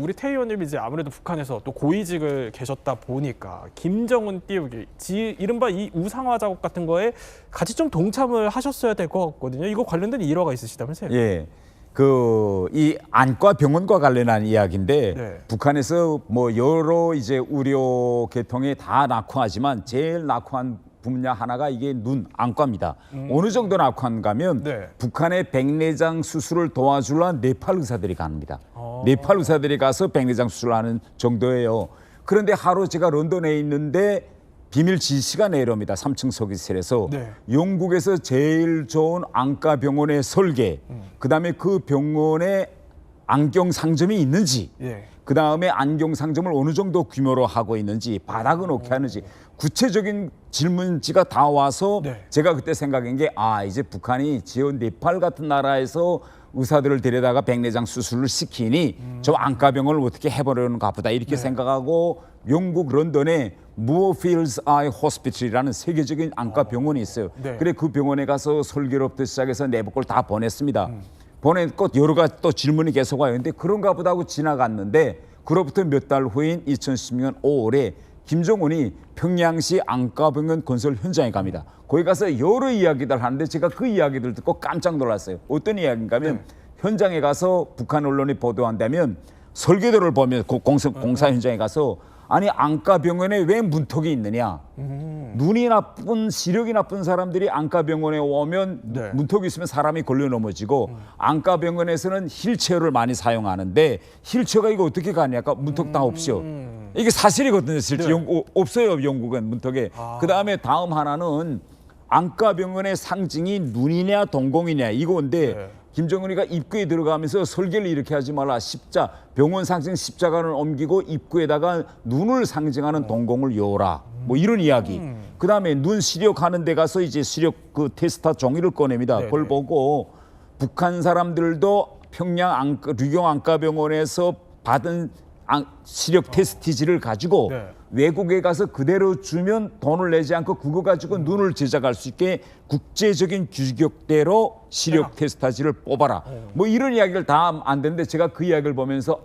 우리 태 의원님이 이제 아무래도 북한에서 또 고위직을 계셨다 보니까 김정은 띄우기, 이른바 이 우상화 작업 같은 거에 같이 좀 동참을 하셨어야 될 것 같거든요. 이거 관련된 일화가 있으시다면서요? 예. 이 안과 병원과 관련한 이야기인데 네. 북한에서 뭐 여러 이제 의료 계통에 다 낙후하지만 제일 낙후한 분야 하나가 이게 눈 안과입니다. 어느 정도 낙후한가면 네. 북한의 백내장 수술을 도와주려 네팔 의사들이 갑니다. 네팔 의사들이 가서 백내장 수술을 하는 정도예요. 그런데 하루 제가 런던에 있는데 비밀 지시가 내려옵니다. 3층 서기실에서 네. 영국에서 제일 좋은 안과 병원의 설계, 그다음에 그 병원에 안경 상점이 있는지, 예. 그다음에 안경 상점을 어느 정도 규모로 하고 있는지, 바닥은 어떻게 하는지 구체적인 질문지가 다 와서 네. 제가 그때 생각한 게 이제 북한이 지금 네팔 같은 나라에서 의사들을 데려다가 백내장 수술을 시키니 저 안과병원을 어떻게 해보려는가 보다 이렇게 생각하고 영국 런던에 무어필드 아이 호스피털이라는 세계적인 안과 병원이 있어요. 네. 그래 그 병원에 가서 설계로부터 시작해서 내부 걸 다 보냈습니다. 보냈고 여러 가지 또 질문이 계속 와요. 근데 그런가 보다 하고 지나갔는데 그로부터 몇 달 후인 2016년 5월에 김정은이 평양시 안과병원 건설 현장에 갑니다. 거기 가서 여러 이야기들 하는데 제가 그 이야기들 듣고 깜짝 놀랐어요. 어떤 이야기인가 하면 현장에 가서 북한 언론이 보도한다면 설계도를 보면 공사 현장에 가서 아니 안과병원에 왜 문턱이 있느냐. 눈이 나쁜 시력이 나쁜 사람들이 안과병원에 오면 네. 문턱이 있으면 사람이 걸려 넘어지고 안과병원에서는 휠체어를 많이 사용하는데 휠체어가 이거 어떻게 가냐니까 문턱 다 없이요. 이게 사실이거든요. 실제 없어요. 영국은 문턱에. 그다음에 다음 하나는 안과병원의 상징이 눈이냐 동공이냐 이건데 네. 김정은이가 입구에 들어가면서 설계를 이렇게 하지 말라. 병원 상징 십자가를 옮기고 입구에다가 눈을 상징하는 동공을 요라. 뭐 이런 이야기. 그다음에 눈 시력하는 데 가서 이제 시력 그 테스트 종이를 꺼냅니다. 네네. 그걸 보고 북한 사람들도 평양 류경 안과병원에서 받은 시력 테스트지를 가지고 네. 외국에 가서 그대로 주면 돈을 내지 않고 그거 가지고 눈을 제작할 수 있게 국제적인 규격대로 시력 테스트지를 뽑아라. 뭐 이런 이야기를 다 안 되는데 제가 그 이야기를 보면서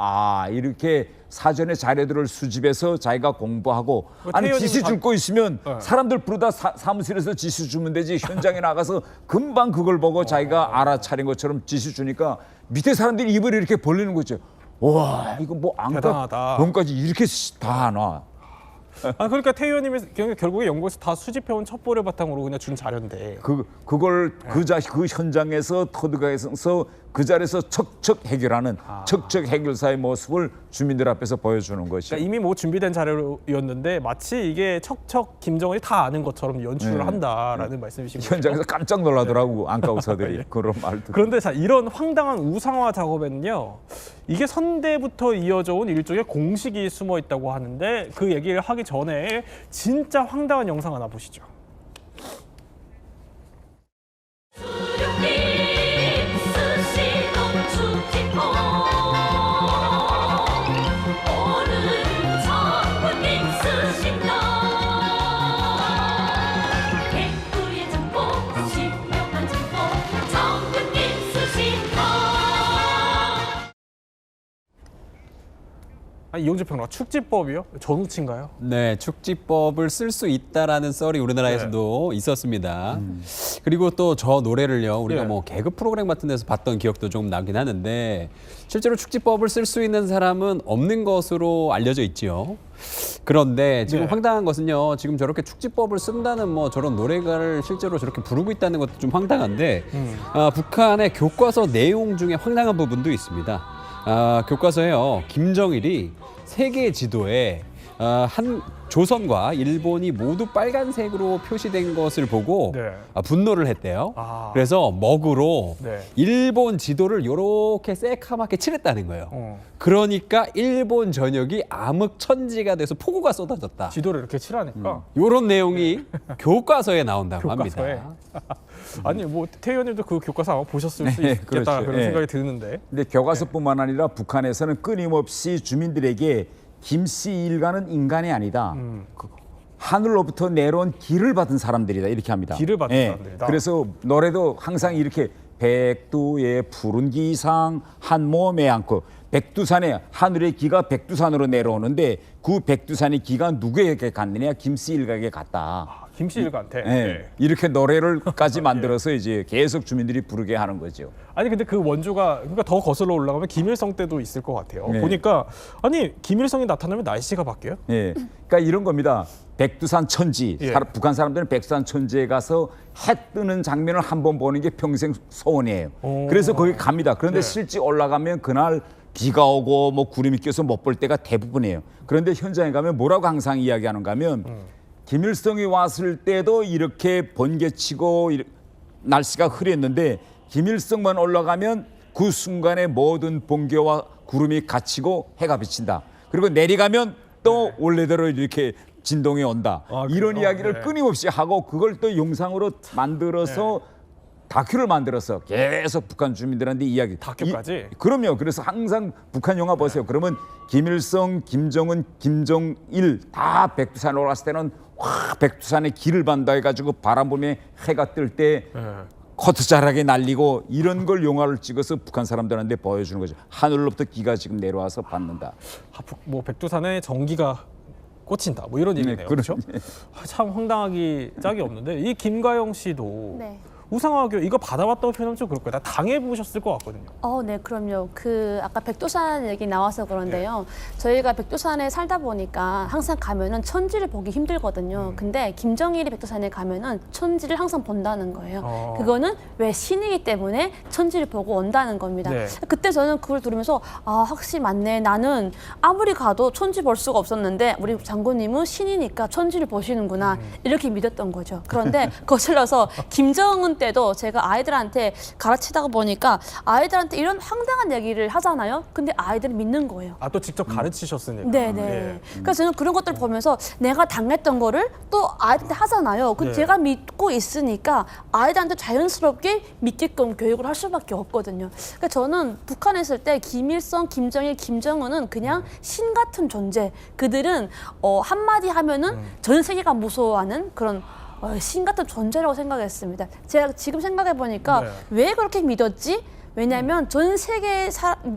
이렇게 사전에 자료들을 수집해서 자기가 공부하고 아니 지시 줄 거 있으면 사람들 부르다 사무실에서 지시 주면 되지 현장에 나가서 금방 그걸 보고 자기가 알아차린 것처럼 지시 주니까 밑에 사람들이 입을 이렇게 벌리는 거죠. 와 이거 뭐 안과 병까지 이렇게 다 하나. 그러니까 태 의원님이 결국에 영국에서 다 수집해온 첩보를 바탕으로 그냥 준 자료인데 그걸 그 현장에서 터득해서 그 자리에서 척척 해결하는 척척 해결사의 모습을 주민들 앞에서 보여주는 것이죠. 그러니까 이미 뭐 준비된 자료였는데 마치 이게 척척 김정은이 다 아는 것처럼 연출을 한다라는 말씀이신 거죠. 현장에서 깜짝 놀라더라고 안과 의사들이 그런 말 듣고. 그런데 자, 이런 황당한 우상화 작업에는요, 이게 선대부터 이어져 온 일종의 공식이 숨어 있다고 하는데 그 얘기를 하기 전에 진짜 황당한 영상 하나 보시죠. 이용재 평론가, 축지법이요? 전우치인가요? 네, 축지법을 쓸 수 있다라는 썰이 우리나라에서도 있었습니다. 그리고 또 저 노래를요, 우리가 뭐 개그 프로그램 같은 데서 봤던 기억도 좀 나긴 하는데 실제로 축지법을 쓸 수 있는 사람은 없는 것으로 알려져 있지요. 그런데 지금 황당한 것은요, 지금 저렇게 축지법을 쓴다는 뭐 저런 노래가를 실제로 저렇게 부르고 있다는 것도 좀 황당한데 북한의 교과서 내용 중에 황당한 부분도 있습니다. 교과서에요, 김정일이 세계 지도에 한 조선과 일본이 모두 빨간색으로 표시된 것을 보고 분노를 했대요. 그래서 먹으로 일본 지도를 이렇게 새카맣게 칠했다는 거예요. 그러니까 일본 전역이 암흑천지가 돼서 폭우가 쏟아졌다. 지도를 이렇게 칠하니까. 이런 내용이 교과서에 나온다고 합니다. 아니 뭐 태 의원님도 그 교과서 아마 보셨을 수 있겠다 그렇죠. 그런 생각이 드는데. 근데 교과서뿐만 아니라 북한에서는 끊임없이 주민들에게 김씨 일가는 인간이 아니다. 하늘로부터 내려온 길을 받은 사람들이다 이렇게 합니다. 길을 받은 사람들이다. 그래서 노래도 항상 이렇게 백두의 푸른 기상 한 몸에 안고 백두산에 하늘의 기가 백두산으로 내려오는데 그 백두산의 기가 누구에게 갔느냐? 김씨 일가에게 갔다. 김씨 일가한테. 네. 네. 이렇게 노래를까지 만들어서 이제 계속 주민들이 부르게 하는 거죠. 아니 근데 그 원조가 그러니까 더 거슬러 올라가면 김일성 때도 있을 것 같아요. 네. 보니까 아니 김일성이 나타나면 날씨가 바뀌어요? 예. 그러니까 이런 겁니다. 백두산 천지. 예. 북한 사람들은 백두산 천지에 가서 해 뜨는 장면을 한 번 보는 게 평생 소원이에요. 오. 그래서 거기 갑니다. 그런데 네. 실제 올라가면 그날 비가 오고 뭐 구름이 껴서 못 볼 때가 대부분이에요. 그런데 현장에 가면 뭐라고 항상 이야기하는가 하면 김일성이 왔을 때도 이렇게 번개치고 날씨가 흐렸는데 김일성만 올라가면 그 순간에 모든 번개와 구름이 갇히고 해가 비친다. 그리고 내려가면 또 원래대로 이렇게 진동이 온다. 아, 이런 그래요? 이야기를 네. 끊임없이 하고 그걸 또 영상으로 만들어서 다큐를 만들어서 계속 북한 주민들한테 이야기. 다큐까지? 그럼요. 그래서 항상 북한 영화 보세요. 그러면 김일성, 김정은, 김정일 다 백두산 올라갔을 때는 와 백두산에 길을 반다 해가지고 바람 불면 해가 뜰 때 네. 커트 자락에 날리고 이런 걸 영화를 찍어서 북한 사람들한테 보여주는 거죠. 하늘로부터 기가 지금 내려와서 받는다. 뭐 백두산에 전기가 꽂힌다. 뭐 이런 얘기네요. 그렇죠? 참 황당하기 짝이 없는데 이 김가영 씨도 네. 우상화교 이거 받아왔다고 표현하면 좀 그럴 거예요. 다 당해보셨을 것 같거든요. 네, 그럼요. 아까 백두산 얘기 나와서 그런데요. 저희가 백두산에 살다 보니까 항상 가면은 천지를 보기 힘들거든요. 근데 김정일이 백두산에 가면은 천지를 항상 본다는 거예요. 그거는 왜 신이기 때문에 천지를 보고 온다는 겁니다. 네. 그때 저는 그걸 들으면서 확실히 맞네. 나는 아무리 가도 천지 볼 수가 없었는데 우리 장군님은 신이니까 천지를 보시는구나. 이렇게 믿었던 거죠. 그런데 거슬러서 김정은 때도 제가 아이들한테 가르치다가 보니까 아이들한테 이런 황당한 얘기를 하잖아요. 근데 아이들은 믿는 거예요. 아, 또 직접 가르치셨으니까. 네네. 예. 그래서 저는 그런 것들을 보면서 내가 당했던 거를 또 아이들한테 하잖아요. 네. 제가 믿고 있으니까 아이들한테 자연스럽게 믿게끔 교육을 할 수밖에 없거든요. 그러니까 저는 북한에 있을 때 김일성, 김정일, 김정은은 그냥 신 같은 존재. 그들은 한마디 하면은 전 세계가 무서워하는 그런 신 같은 존재라고 생각했습니다. 제가 지금 생각해 보니까 네. 왜 그렇게 믿었지? 왜냐하면 전 세계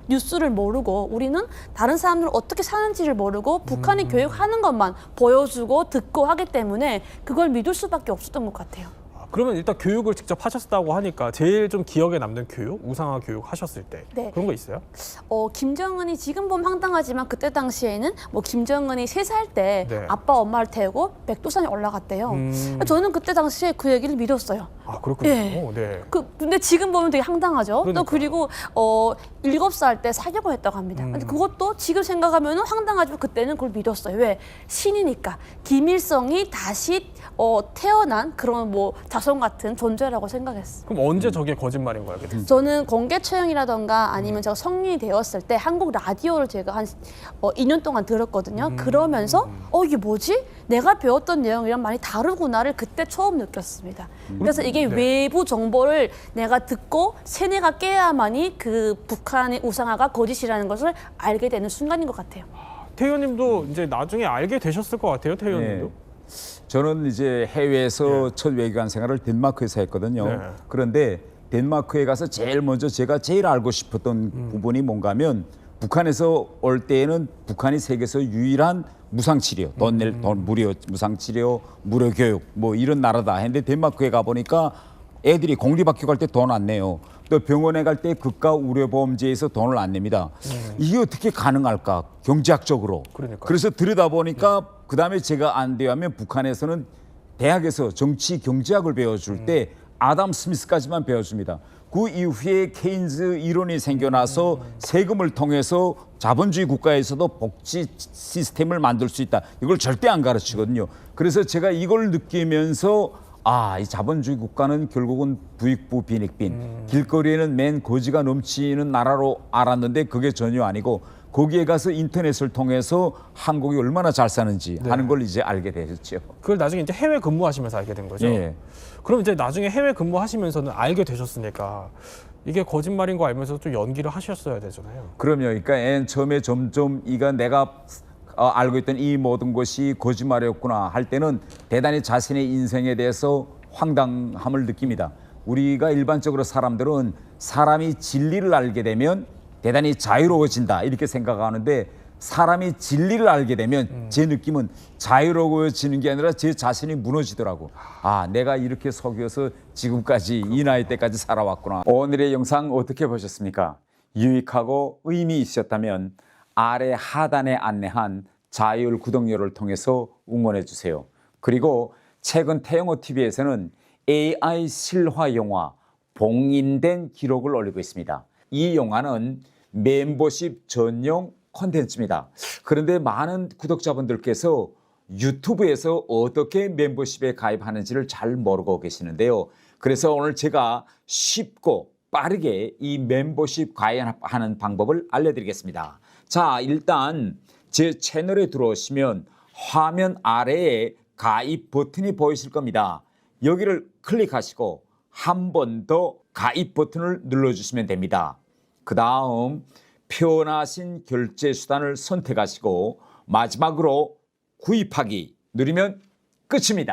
뉴스를 모르고 우리는 다른 사람들 어떻게 사는지를 모르고 북한이 교육하는 것만 보여주고 듣고 하기 때문에 그걸 믿을 수밖에 없었던 것 같아요. 그러면 일단 교육을 직접 하셨다고 하니까 제일 좀 기억에 남는 교육, 우상화 교육 하셨을 때 네. 그런 거 있어요? 김정은이 지금 보면 황당하지만 그때 당시에는 뭐 김정은이 3살 때 네. 아빠 엄마를 태우고 백두산에 올라갔대요. 저는 그때 당시에 그 얘기를 믿었어요. 아, 그렇군요. 예. 네. 근데 지금 보면 되게 황당하죠. 그러니까요. 또 그리고 7살 때 사격을 했다고 합니다. 근데 그것도 지금 생각하면 황당하지만 그때는 그걸 믿었어요. 왜? 신이니까. 김일성이 다시 태어난 그런 뭐 자손 같은 존재라고 생각했어요. 그럼 언제 저게 거짓말인 거야? 그때? 저는 공개 처형이라던가 아니면 제가 성인이 되었을 때 한국 라디오를 제가 한 2년 동안 들었거든요. 그러면서 이게 뭐지? 내가 배웠던 내용이랑 많이 다르구나를 그때 처음 느꼈습니다. 그래서 이게 네. 외부 정보를 내가 듣고 세뇌가 깨야만이 그 북한의 우상화가 거짓이라는 것을 알게 되는 순간인 것 같아요. 태 의원님도 이제 나중에 알게 되셨을 것 같아요. 태 의원님도. 저는 이제 해외에서 첫 외교관 생활을 덴마크에서 했거든요. 네. 그런데 덴마크에 가서 제일 먼저 제가 제일 알고 싶었던 부분이 뭔가 하면 북한에서 올 때에는 북한이 세계에서 유일한 무상치료, 돈 무료 무상치료, 무료 교육 뭐 이런 나라다 했는데 덴마크에 가보니까 애들이 공립학교 갈 때 돈 안 내요. 또 병원에 갈 때 국가 의료보험제에서 돈을 안 냅니다. 이게 어떻게 가능할까? 경제학적으로. 그러니까요. 그래서 들여다보니까 그다음에 제가 안 돼요 하면 북한에서는 대학에서 정치 경제학을 배워줄 때 아담 스미스까지만 배워줍니다. 그 이후에 케인즈 이론이 생겨나서 세금을 통해서 자본주의 국가에서도 복지 시스템을 만들 수 있다. 이걸 절대 안 가르치거든요. 그래서 제가 이걸 느끼면서 이 자본주의 국가는 결국은 부익부 빈익빈 길거리에는 맨 거지가 넘치는 나라로 알았는데 그게 전혀 아니고 거기에 가서 인터넷을 통해서 한국이 얼마나 잘 사는지 하는 걸 이제 알게 되었죠. 그걸 나중에 이제 해외 근무하시면서 알게 된 거죠. 예. 그럼 이제 나중에 해외 근무하시면서는 알게 되셨으니까 이게 거짓말인 거 알면서 좀 연기를 하셨어야 되잖아요. 그럼요. 그러니까 맨 처음에 점점 이가 내가 알고 있던 이 모든 것이 거짓말이었구나 할 때는 대단히 자신의 인생에 대해서 황당함을 느낍니다. 우리가 일반적으로 사람들은 사람이 진리를 알게 되면 대단히 자유로워진다 이렇게 생각하는데 사람이 진리를 알게 되면 제 느낌은 자유로워지는 게 아니라 제 자신이 무너지더라고. 아, 내가 이렇게 속여서 지금까지 이 나이 때까지 살아왔구나. 오늘의 영상 어떻게 보셨습니까? 유익하고 의미 있었다면 아래 하단에 안내한 자율 구독료를 통해서 응원해 주세요. 그리고 최근 태영호 TV에서는 AI 실화 영화 봉인된 기록을 올리고 있습니다. 이 영화는 멤버십 전용 콘텐츠입니다. 그런데 많은 구독자분들께서 유튜브에서 어떻게 멤버십에 가입하는지를 잘 모르고 계시는데요. 그래서 오늘 제가 쉽고 빠르게 이 멤버십 가입하는 방법을 알려드리겠습니다. 자, 일단 제 채널에 들어오시면 화면 아래에 가입 버튼이 보이실 겁니다. 여기를 클릭하시고 한 번 더 가입 버튼을 눌러주시면 됩니다. 그 다음 편하신 결제 수단을 선택하시고 마지막으로 구입하기 누르면 끝입니다.